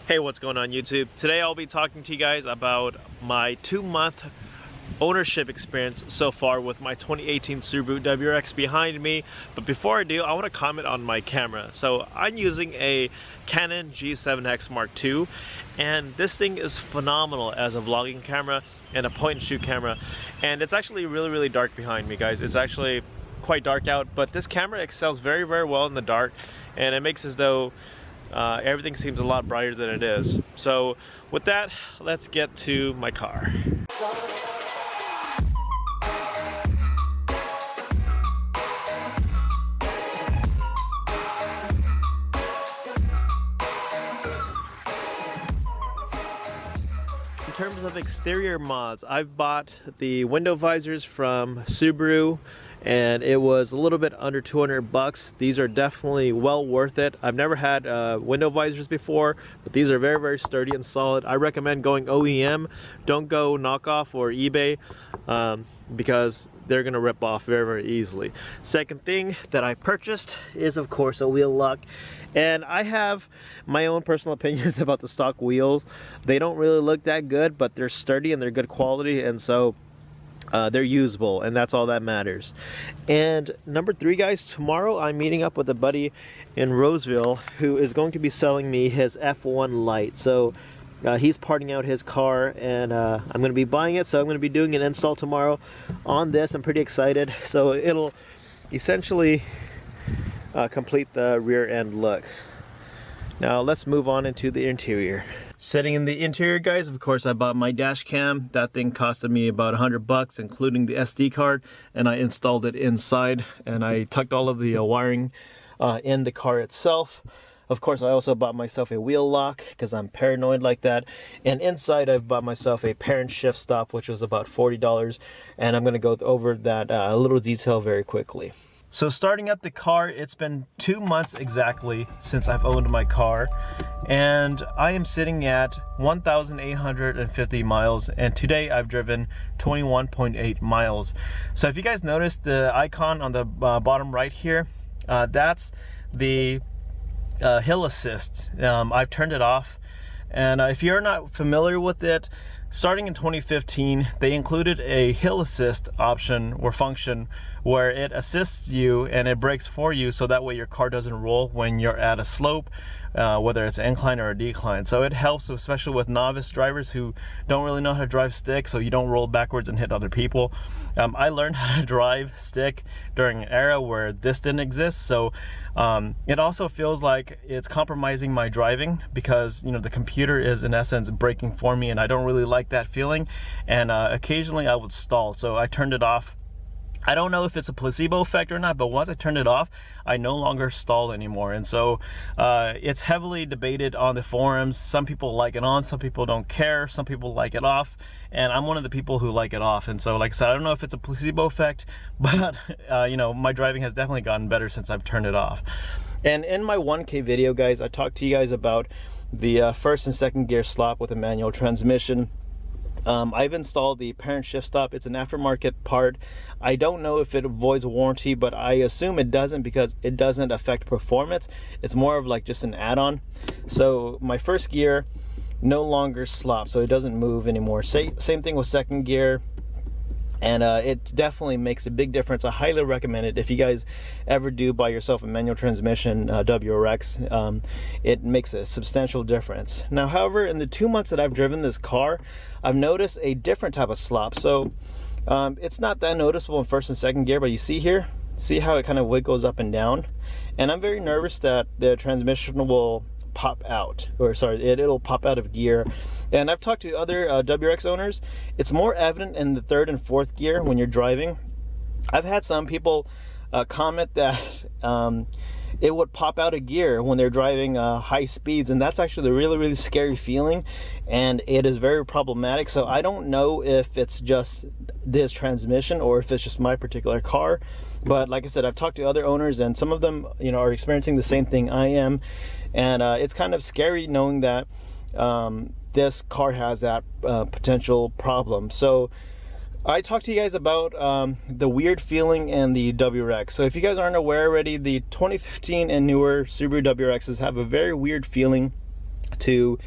Hey, what's going on YouTube? Today I'll be talking to you guys about my 2-month ownership experience so far with my 2018 Subaru WRX behind me. But before I do, I want to comment on my camera. So I'm using a Canon G7X Mark II, and this thing is phenomenal as a vlogging camera and a point and shoot camera. And it's actually really dark behind me, guys. It's actually quite dark out, but this camera excels very well in the dark, and it makes as though everything seems a lot brighter than it is. So with that, let's get to my car. In terms of exterior mods, I've bought the window visors from Subaru, and it was a little bit under 200 bucks. These are definitely well worth it. I've never had window visors before, but these are very sturdy and solid. I recommend going OEM. Don't go knockoff or eBay because they're gonna rip off very easily. Second thing that I purchased is, of course, a wheel lock. And I have my own personal opinions about the stock wheels. They don't really look that good, but they're sturdy and they're good quality, and so they're usable, and that's all that matters. And number 3, guys, tomorrow I'm meeting up with a buddy in Roseville who is going to be selling me his F1 Lite. So he's parting out his car, and I'm going to be buying it, so I'm going to be doing an install tomorrow on this. I'm pretty excited. So it'll essentially complete the rear end look. Now let's move on into the interior. Setting in the interior, guys, of course I bought my dash cam. That thing costed me about 100 bucks, including the SD card, and I installed it inside, and I tucked all of the wiring in the car itself. Of course, I also bought myself a wheel lock because I'm paranoid like that. And inside, I've bought myself a parent shift stop, which was about $40, and I'm going to go over that little detail very quickly. So starting up the car, it's been 2 months exactly since I've owned my car, and I am sitting at 1,850 miles, and today I've driven 21.8 miles. So if you guys notice the icon on the bottom right here, that's the hill assist. I've turned it off, and if you're not familiar with it, starting in 2015, they included a hill assist option or function where it assists you and it brakes for you, so that way your car doesn't roll when you're at a slope, whether it's an incline or a decline. So it helps, especially with novice drivers who don't really know how to drive stick, so you don't roll backwards and hit other people. I learned how to drive stick during an era where this didn't exist, so it also feels like it's compromising my driving because, you know, the computer is in essence braking for me, and I don't really like that feeling, and occasionally I would stall, so I turned it off. I don't know if it's a placebo effect or not, but once I turned it off, I no longer stall anymore. And so it's heavily debated on the forums. Some people like it on, some people don't care, some people like it off, and I'm one of the people who like it off. And so, like I said, I don't know if it's a placebo effect, but you know, my driving has definitely gotten better since I've turned it off. And in my 1K video, guys, I talked to you guys about the first and second gear slop with a manual transmission. I've installed the parent shift stop. It's an aftermarket part. I don't know if it avoids warranty, but I assume it doesn't because it doesn't affect performance. It's more of like just an add-on. So my first gear no longer slops, so it doesn't move anymore. Same thing with second gear. And it definitely makes a big difference. I highly recommend it. If you guys ever do buy yourself a manual transmission WRX, it makes a substantial difference. Now, however, in the 2 months that I've driven this car, I've noticed a different type of slop. So it's not that noticeable in first and second gear, but you see here, see how it kind of wiggles up and down? And I'm very nervous that the transmission will pop out, or sorry, it'll pop out of gear. And I've talked to other WRX owners. It's more evident in the third and fourth gear when you're driving. I've had some people comment that it would pop out of gear when they're driving high speeds, and that's actually a really scary feeling, and it is very problematic. So I don't know if it's just this transmission or if it's just my particular car, but like I said, I've talked to other owners, and some of them, you know, are experiencing the same thing I am, and it's kind of scary knowing that this car has that potential problem. So I talked to you guys about the weird feeling in the WRX. So if you guys aren't aware already, the 2015 and newer Subaru WRXs have a very weird feeling to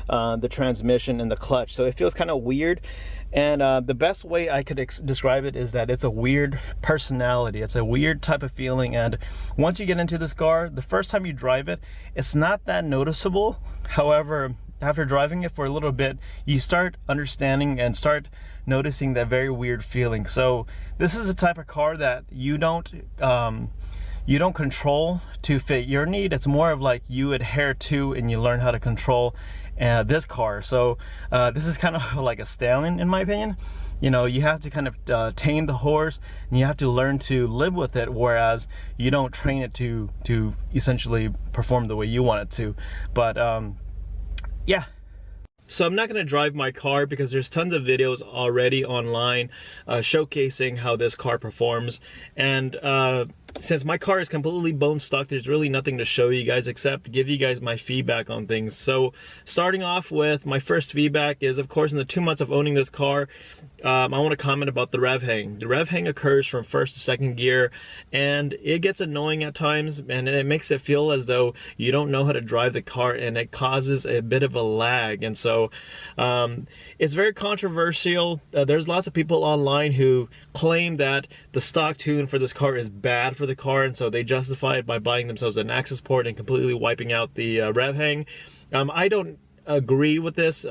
the transmission and the clutch. So it feels kind of weird. And the best way I could describe it is that it's a weird personality. It's a weird type of feeling. And once you get into this car, the first time you drive it, it's not that noticeable. However, after driving it for a little bit, you start understanding and start noticing that very weird feeling. So this is a type of car that you don't control to fit your need. It's more of like you adhere to and you learn how to control this car. So this is kind of like a stallion, in my opinion. You know, you have to kind of tame the horse, and you have to learn to live with it, whereas you don't train it to essentially perform the way you want it to. But yeah. So I'm not going to drive my car because there's tons of videos already online showcasing how this car performs. And since my car is completely bone stock, there's really nothing to show you guys except give you guys my feedback on things. So starting off with my first feedback is, of course, in the 2 months of owning this car, I want to comment about the rev hang. The rev hang occurs from first to second gear, and it gets annoying at times, and it makes it feel as though you don't know how to drive the car, and it causes a bit of a lag. And so it's very controversial. There's lots of people online who claim that the stock tune for this car is bad for the car, and so they justify it by buying themselves an access port and completely wiping out the rev hang. I don't agree with this.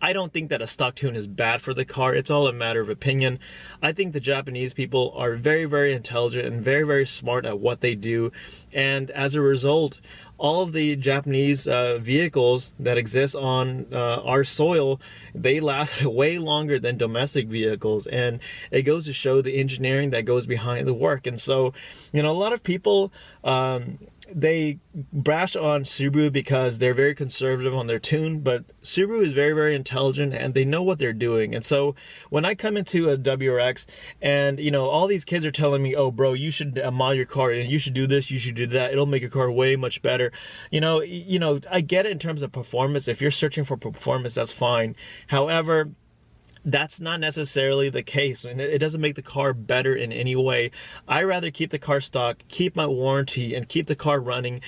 I don't think that a stock tune is bad for the car. It's all a matter of opinion. I think the Japanese people are very, very intelligent and very, very smart at what they do. And as a result, all of the Japanese vehicles that exist on our soil, they last way longer than domestic vehicles. And it goes to show the engineering that goes behind the work. And so, you know, a lot of people, they brash on Subaru because they're very conservative on their tune, but Subaru is very, very intelligent and they know what they're doing. And so when I come into a WRX and, you know, all these kids are telling me, oh bro, you should mod your car and you should do this, you should do that, it'll make your car way much better. You know, I get it in terms of performance. If you're searching for performance, that's fine. However, that's not necessarily the case, and it doesn't make the car better in any way. I rather keep the car stock, keep my warranty, and keep the car running,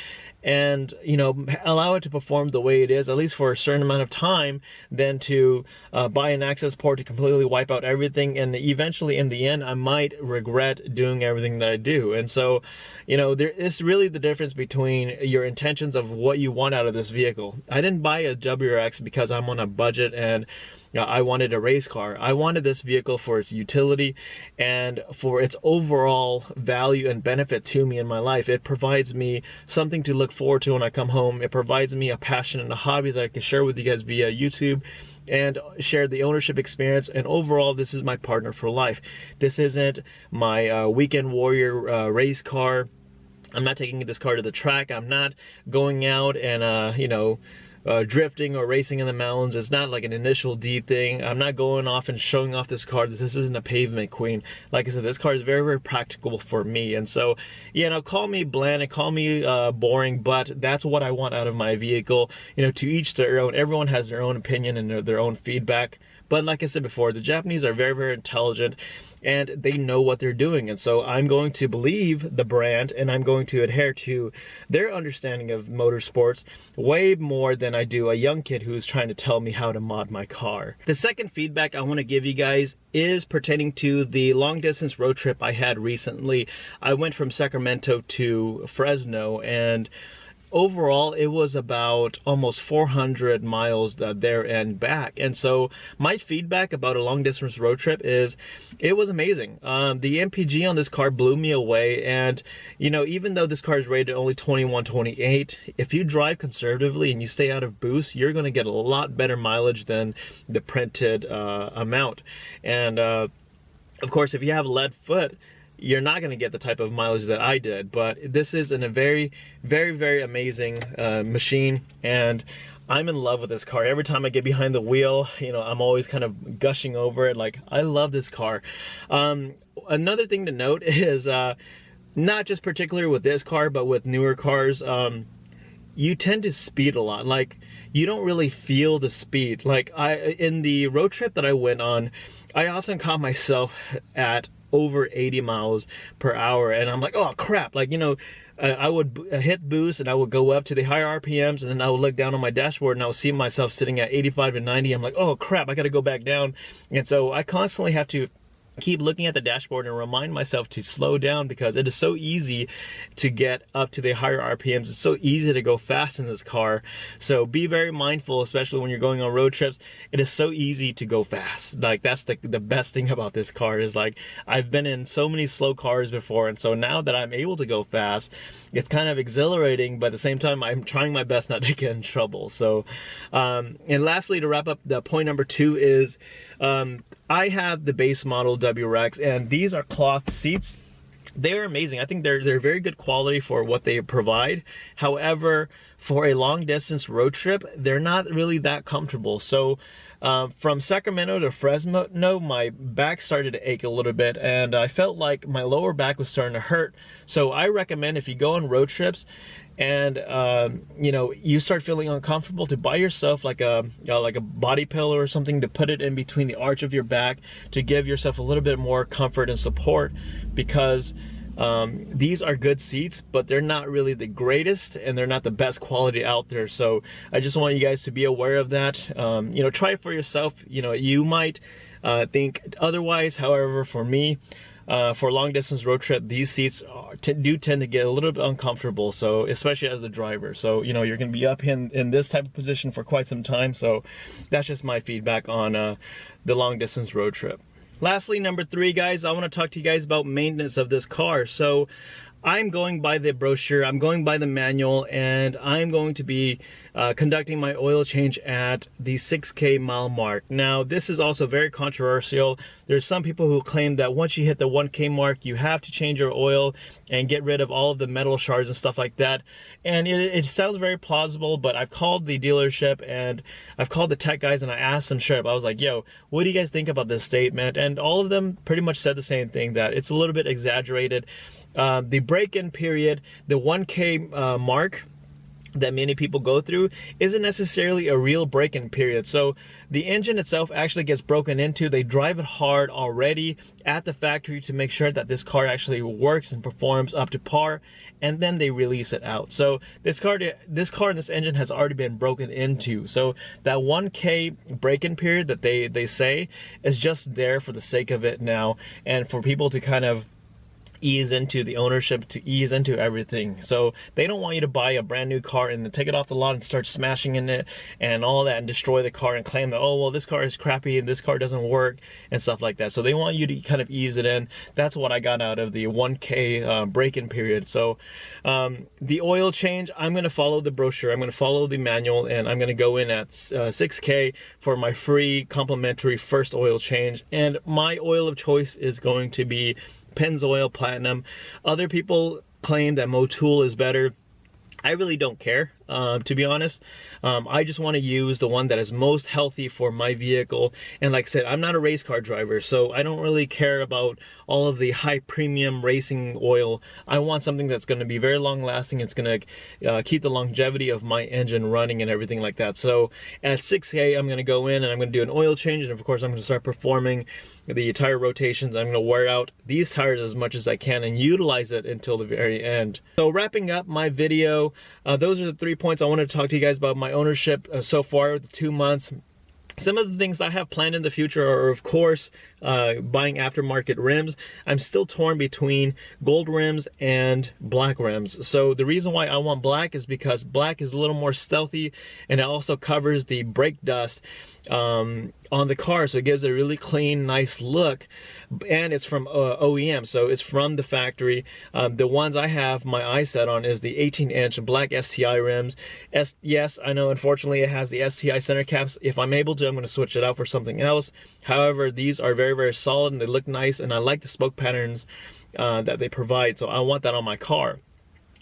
and, you know, allow it to perform the way it is, at least for a certain amount of time, than to buy an access port to completely wipe out everything, and eventually in the end I might regret doing everything that I do. And so, you know, there is really the difference between your intentions of what you want out of this vehicle. I didn't buy a WRX because I'm on a budget and I wanted a race car. I wanted this vehicle for its utility and for its overall value and benefit to me in my life. It provides me something to look forward to when I come home. It provides me a passion and a hobby that I can share with you guys via YouTube and share the ownership experience. And overall, this is my partner for life. This isn't my weekend warrior race car. I'm not taking this car to the track. I'm not going out and, you know, drifting or racing in the mountains. It's not like an initial D thing. I'm not going off and showing off this car. This isn't a pavement queen. Like I said, this car is very, very practical for me. And so, you know, call me bland and call me boring, but that's what I want out of my vehicle. You know, to each their own. Everyone has their own opinion and their own feedback. But like I said before, the Japanese are very, very intelligent and they know what they're doing. And so I'm going to believe the brand and I'm going to adhere to their understanding of motorsports way more than I do a young kid who's trying to tell me how to mod my car. The second feedback I want to give you guys is pertaining to the long distance road trip I had recently. I went from Sacramento to Fresno, and overall it was about almost 400 miles there and back. And so my feedback about a long distance road trip is it was amazing. The MPG on this car blew me away, and you know, even though this car is rated only 21-28, if you drive conservatively and you stay out of boost, you're going to get a lot better mileage than the printed amount. And of course, if you have lead foot, you're not going to get the type of mileage that I did. But this is a very, very, very amazing machine, and I'm in love with this car. Every time I get behind the wheel, you know, I'm always kind of gushing over it. Like, I love this car. Another thing to note is not just particular with this car, but with newer cars, you tend to speed a lot. Like, you don't really feel the speed. Like, in the road trip that I went on, I often caught myself at over 80 miles per hour, and I'm like, oh crap, like, you know, I would hit boost and I would go up to the higher RPMs, and then I would look down on my dashboard and I would see myself sitting at 85 and 90. I'm like, oh crap, I got to go back down. And so I constantly have to keep looking at the dashboard and remind myself to slow down, because it is so easy to get up to the higher RPMs. It's so easy to go fast in this car. So be very mindful, especially when you're going on road trips. It is so easy to go fast. Like, that's the best thing about this car, is like, I've been in so many slow cars before, and so now that I'm able to go fast, it's kind of exhilarating, but at the same time I'm trying my best not to get in trouble. So and lastly, to wrap up, the point number 2 is I have the base model WRX, and these are cloth seats. They're amazing. I think they're very good quality for what they provide. However, for a long distance road trip, they're not really that comfortable. So from Sacramento to Fresno, my back started to ache a little bit, and I felt like my lower back was starting to hurt. So I recommend, if you go on road trips and you know, you start feeling uncomfortable, to buy yourself like a body pillow or something to put it in between the arch of your back, to give yourself a little bit more comfort and support, because these are good seats, but they're not really the greatest, and they're not the best quality out there. So I just want you guys to be aware of that. You know, try it for yourself. You know, you might think otherwise. However, for me, for a long distance road trip, these seats do tend to get a little bit uncomfortable, so especially as a driver. So, you know, you're going to be up in this type of position for quite some time. So that's just my feedback on the long distance road trip. Lastly, number 3, guys, I want to talk to you guys about maintenance of this car. So I'm going by the brochure, I'm going by the manual, and I'm going to be conducting my oil change at the 6K mile mark. Now, this is also very controversial. There's some people who claim that once you hit the 1K mark, you have to change your oil and get rid of all of the metal shards and stuff like that. And it sounds very plausible, but I've called the dealership and I've called the tech guys, and I asked them straight up, I was like, yo, what do you guys think about this statement? And all of them pretty much said the same thing, that it's a little bit exaggerated. The break-in period, the 1K mark that many people go through, isn't necessarily a real break-in period. So the engine itself actually gets broken into. They drive it hard already at the factory to make sure that this car actually works and performs up to par, and then they release it out. So this car and this engine has already been broken into. So that 1K break-in period that they say is just there for the sake of it now, and for people to kind of ease into the ownership, to ease into everything. So they don't want you to buy a brand new car and then take it off the lot and start smashing in it and all that, and destroy the car and claim that, oh well, this car is crappy and this car doesn't work and stuff like that. So they want you to kind of ease it in. That's what I got out of the 1K break-in period. So the oil change, I'm going to follow the brochure, I'm going to follow the manual, and I'm going to go in at 6K for my free complimentary first oil change. And my oil of choice is going to be Pennzoil Platinum. Other people claim that Motul is better. I really don't care, to be honest. I just want to use the one that is most healthy for my vehicle. And like I said, I'm not a race car driver, so I don't really care about all of the high premium racing oil. I want something that's going to be very long lasting. It's going to keep the longevity of my engine running and everything like that. So at 6K, I'm going to go in and I'm going to do an oil change, and of course I'm going to start performing the tire rotations. I'm going to wear out these tires as much as I can and utilize it until the very end. So wrapping up my video, those are the 3 points I wanted to talk to you guys about my ownership so far, the 2 months. Some of the things I have planned in the future are, of course, buying aftermarket rims. I'm still torn between gold rims and black rims. So the reason why I want black is because black is a little more stealthy, and it also covers the brake dust on the car, so it gives a really clean, nice look. And it's from OEM, so it's from the factory. The ones I have my eye set on is the 18-inch black STI rims. Yes, I know, unfortunately it has the STI center caps. If I'm able to, I'm going to switch it out for something else. However, these are very, very solid and they look nice, and I like the spoke patterns that they provide, so I want that on my car.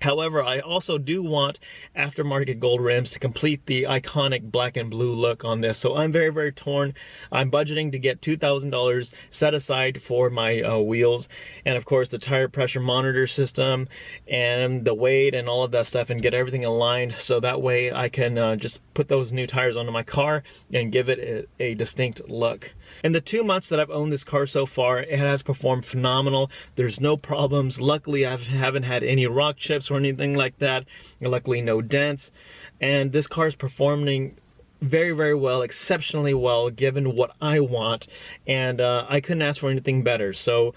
However, I also do want aftermarket gold rims to complete the iconic black and blue look on this. So I'm very, very torn. I'm budgeting to get $2,000 set aside for my wheels. And of course, the tire pressure monitor system and the weight and all of that stuff, and get everything aligned. So that way I can just put those new tires onto my car and give it a distinct look. In the 2 months that I've owned this car so far, it has performed phenomenal. There's no problems. Luckily, I haven't had any rock chips or anything like that. Luckily, no dents. And this car is performing very, very well, exceptionally well, given what I want. And I couldn't ask for anything better. So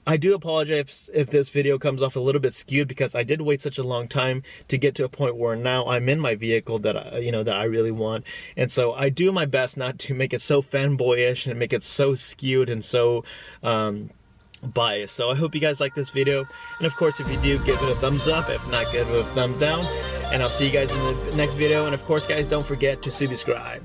I do apologize if this video comes off a little bit skewed, because I did wait such a long time to get to a point where now I'm in my vehicle that I really want. And so I do my best not to make it so fanboyish and make it so skewed and so biased. So I hope you guys like this video, and of course, if you do, give it a thumbs up. If not, give it a thumbs down, and I'll see you guys in the next video. And of course, guys, don't forget to subscribe.